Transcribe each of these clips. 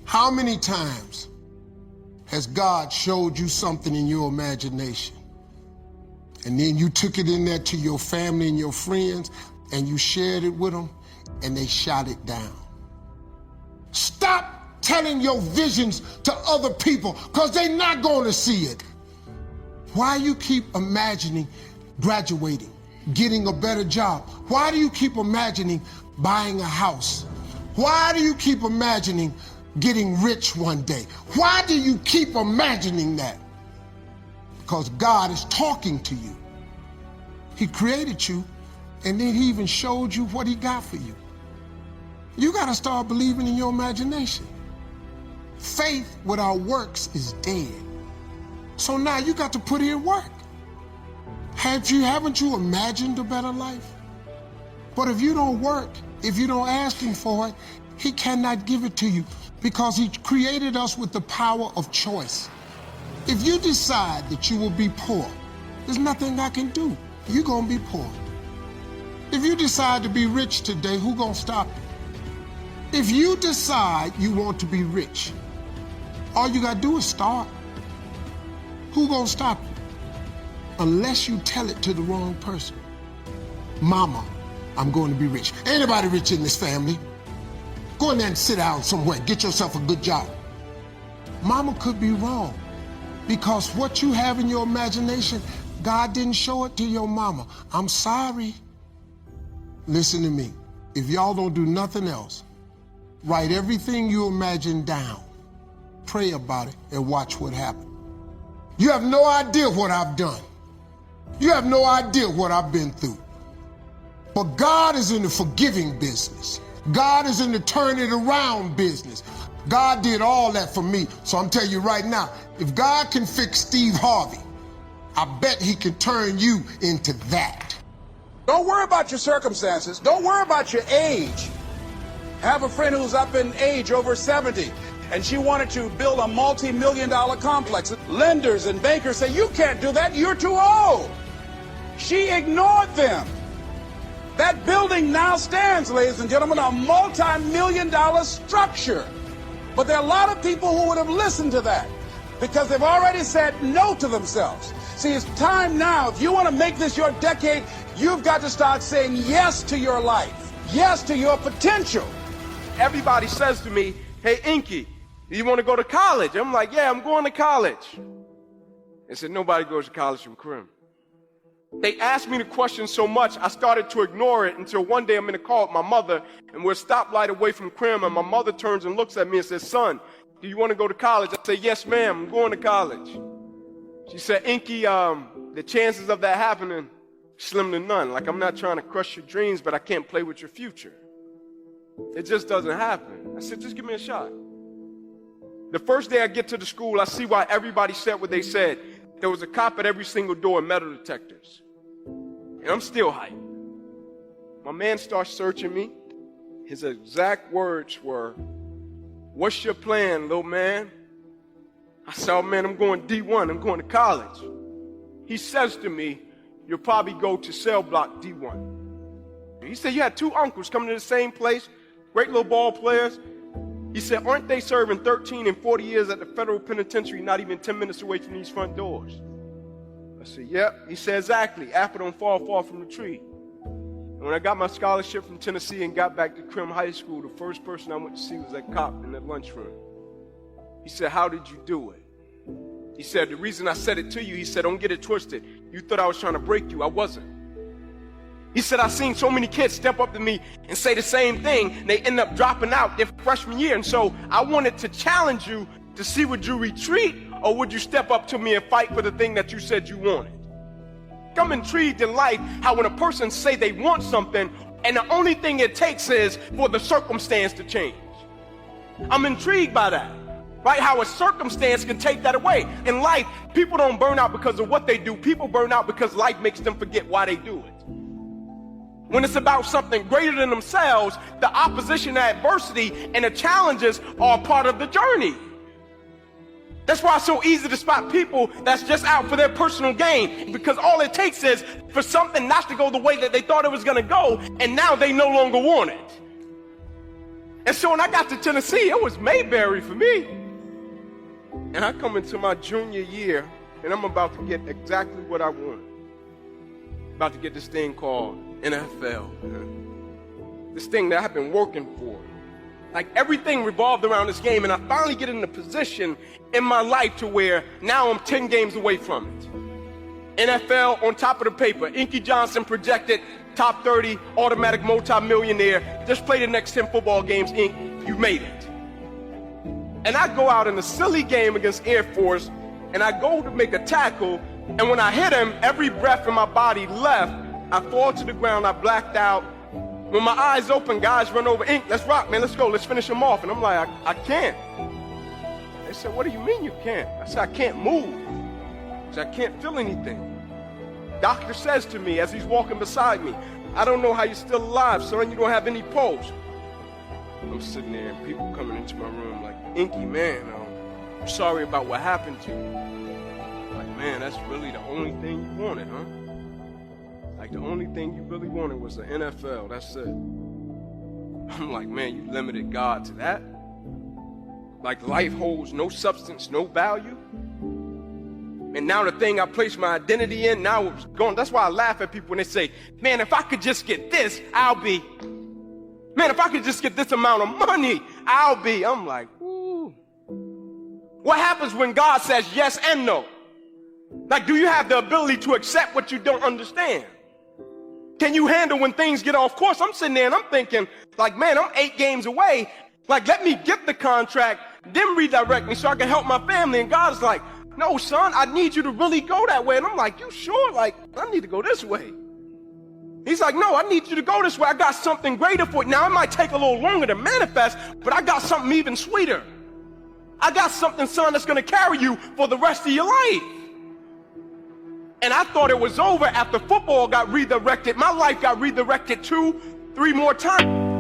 How many times has God showed you something in your imagination, and then you took it in there to your family and your friends, and you shared it with them, and they shot it down? Stop telling your visions to other people, because they're not going to see it. Why you keep imagining graduating, getting a better job? Why do you keep imagining buying a house? Why do you keep imagining getting rich one day? Why do you keep imagining that? Because God is talking to you. He created you, and then he even showed you what he got for you. You got to start believing in your imagination. Faith without works is dead. So now you got to put in work. Haven't you imagined a better life? But if you don't work, if you don't ask him for it, he cannot give it to you, because he created us with the power of choice. If you decide that you will be poor, there's nothing I can do. You're gonna be poor. If you decide to be rich today, who's gonna stop you? If you decide you want to be rich, all you gotta do is start. Who's gonna stop you? Unless you tell it to the wrong person. Mama, I'm going to be rich. Anybody rich in this family? Go in there and sit down somewhere. Get yourself a good job. Mama could be wrong, because what you have in your imagination, God didn't show it to your mama. I'm sorry. Listen to me. If y'all don't do nothing else, write everything you imagine down, pray about it, and watch what happens. You have no idea what I've done. You have no idea what I've been through. But God is in the forgiving business. God is in the turn it around business. God did all that for me. So I'm telling you right now, if God can fix Steve Harvey, I bet he can turn you into that. Don't worry about your circumstances. Don't worry about your age. I have a friend who's up in age, over 70, and she wanted to build a multi-million-dollar complex. Lenders and bankers say, you can't do that, you're too old. She ignored them. That building now stands, ladies and gentlemen, a multi-million-dollar structure. But there are a lot of people who would have listened to that, because they've already said no to themselves. See, it's time now. If you want to make this your decade, you've got to start saying yes to your life, yes to your potential. Everybody says to me, hey, Inky, do you want to go to college? I'm like, yeah, I'm going to college. They said, nobody goes to college from Crim. They asked me the question so much, I started to ignore it until one day I'm in a car with my mother, and we're a stoplight away from Crim, and my mother turns and looks at me and says, son, do you want to go to college? I say, yes, ma'am, I'm going to college. She said, Inky, the chances of that happening, slim to none. Like, I'm not trying to crush your dreams, but I can't play with your future. It just doesn't happen. I said, just give me a shot. The first day I get to the school, I see why everybody said what they said. There was a cop at every single door and metal detectors. And I'm still hyped. My man starts searching me. His exact words were, what's your plan, little man? I said, oh man, I'm going D1, I'm going to college. He says to me, you'll probably go to cell block D1. He said, you had two uncles coming to the same place, great little ball players. He said, aren't they serving 13 and 40 years at the federal penitentiary, not even 10 minutes away from these front doors? I said, yep. He said, exactly. Apple don't fall far from the tree. And when I got my scholarship from Tennessee and got back to Crim High School, the first person I went to see was that cop in that lunchroom. He said, how did you do it? He said, the reason I said it to you, he said, don't get it twisted. You thought I was trying to break you. I wasn't. He said, I've seen so many kids step up to me and say the same thing, and they end up dropping out their freshman year. And so I wanted to challenge you to see, would you retreat or would you step up to me and fight for the thing that you said you wanted? I'm intrigued in life how when a person say they want something and the only thing it takes is for the circumstance to change. I'm intrigued by that, right? How a circumstance can take that away. In life, people don't burn out because of what they do. People burn out because life makes them forget why they do it. When it's about something greater than themselves, the opposition, the adversity, and the challenges are a part of the journey. That's why it's so easy to spot people that's just out for their personal gain, because all it takes is for something not to go the way that they thought it was going to go, and now they no longer want it. And so when I got to Tennessee, it was Mayberry for me. And I come into my junior year, and I'm about to get exactly what I want. About to get this thing called NFL. This thing that I've been working for. Like everything revolved around this game, and I finally get in a position in my life to where now I'm 10 games away from it. NFL on top of the paper. Inky Johnson projected top 30, automatic multi-millionaire. Just play the next 10 football games, Ink. You made it. And I go out in a silly game against Air Force, and I go to make a tackle, and when I hit him, every breath in my body left. I fall to the ground, I blacked out. When my eyes open, guys run over, Ink, let's rock, man, let's go, let's finish him off. And I'm like, I can't. They said, what do you mean you can't? I said, I can't move. I said, I can't feel anything. Doctor says to me as he's walking beside me, I don't know how you're still alive, son, you don't have any pulse. I'm sitting there and people coming into my room like, Inky, man, I'm sorry about what happened to you. Like, man, that's really the only thing you wanted, huh? Like, the only thing you really wanted was the NFL, that's it. I'm like, man, you limited God to that? Like, life holds no substance, no value? And now the thing I placed my identity in, now it's gone. That's why I laugh at people when they say, man, if I could just get this, I'll be. Man, if I could just get this amount of money, I'll be. I'm like, ooh. What happens when God says yes and no? Like, do you have the ability to accept what you don't understand? Can you handle when things get off course? I'm sitting there and I'm thinking, like, man, I'm 8 games away. Like, let me get the contract, then redirect me so I can help my family. And God's like, no, son, I need you to really go that way. And I'm like, you sure? Like, I need to go this way. He's like, no, I need you to go this way. I got something greater for you. Now, it might take a little longer to manifest, but I got something even sweeter. I got something, son, that's going to carry you for the rest of your life. And I thought it was over after football got redirected. My life got redirected 2, 3 more times.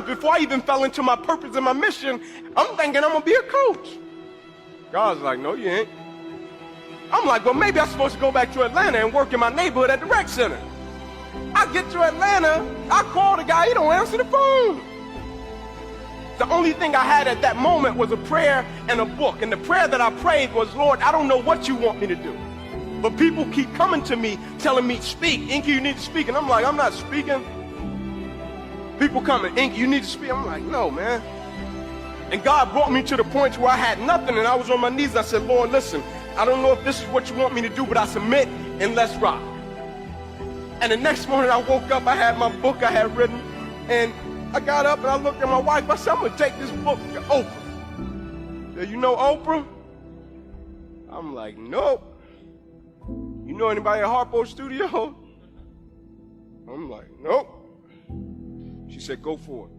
Before I even fell into my purpose and my mission, I'm thinking I'm gonna be a coach. God's like, no, you ain't. I'm like, well, maybe I'm supposed to go back to Atlanta and work in my neighborhood at the rec center. I get to Atlanta, I call the guy, he don't answer the phone. The only thing I had at that moment was a prayer and a book. And the prayer that I prayed was, Lord, I don't know what you want me to do. But people keep coming to me, telling me, speak. Inky, you need to speak. And I'm like, I'm not speaking. People coming, Inky, you need to speak. I'm like, no, man. And God brought me to the point where I had nothing, and I was on my knees. I said, Lord, listen, I don't know if this is what you want me to do, but I submit, and let's rock. And the next morning I woke up, I had my book I had written, and I got up and I looked at my wife. I said, I'm going to take this book to Oprah. Do you know Oprah? I'm like, nope. You know anybody at Harpo Studio? I'm like, nope. She said, go for it.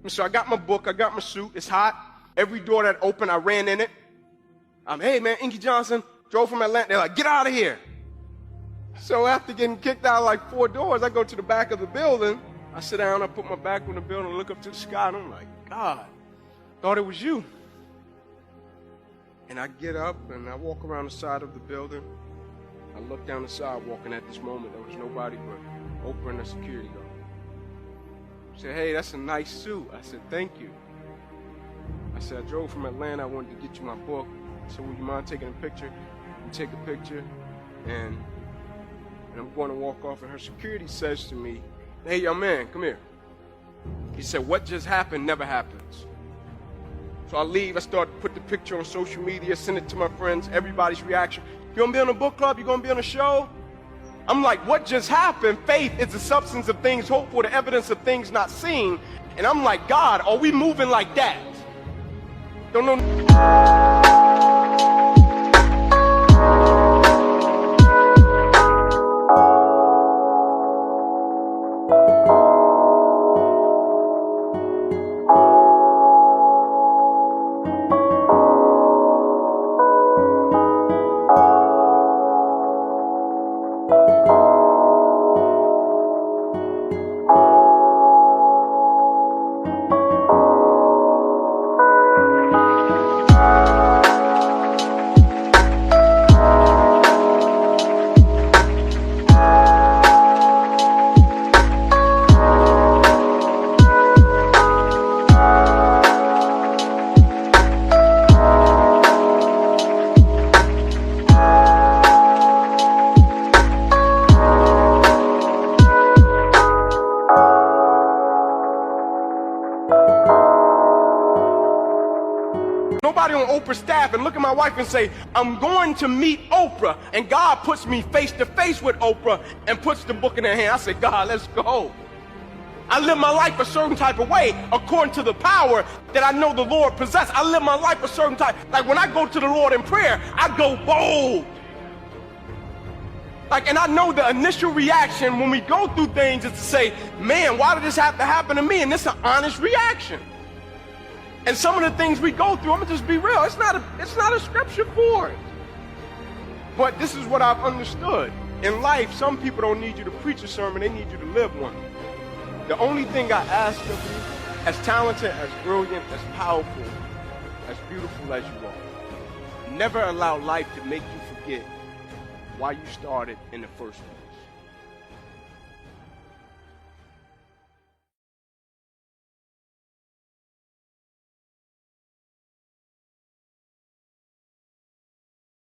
And so I got my book, I got my suit, it's hot. Every door that opened, I ran in it. I'm, hey man, Inky Johnson, drove from Atlanta. They're like, get out of here. So after getting kicked out like 4 doors, I go to the back of the building, I sit down, I put my back on the building, look up to the sky, and I'm like, God, thought it was you. And I get up and I walk around the side of the building. I look down the sidewalk, and at this moment, there was nobody but Oprah and the security guard. She said, hey, that's a nice suit. I said, thank you. I said, I drove from Atlanta. I wanted to get you my book. I said, would you mind taking a picture? We take a picture, and I'm going to walk off, and her security says to me, hey, young man, come here. He said, what just happened never happens. So I leave, I start to put the picture on social media, send it to my friends, everybody's reaction. You gonna be on a book club? You gonna be on a show? I'm like, what just happened? Faith is the substance of things hoped for, the evidence of things not seen. And I'm like, God, are we moving like that? Don't know. Nobody on Oprah's staff and look at my wife and say, I'm going to meet Oprah, and God puts me face to face with Oprah and puts the book in her hand. I say, God, let's go. I live my life a certain type of way according to the power that I know the Lord possesses. I live my life a certain type. Like when I go to the Lord in prayer, I go bold. And I know the initial reaction when we go through things is to say, man, why did this have to happen to me? And it's an honest reaction. And some of the things we go through, I'm gonna just be real, it's not a scripture for it. But this is what I've understood. In life, some people don't need you to preach a sermon, they need you to live one. The only thing I ask of you, as talented, as brilliant, as powerful, as beautiful as you are, never allow life to make you forget why you started in the first place.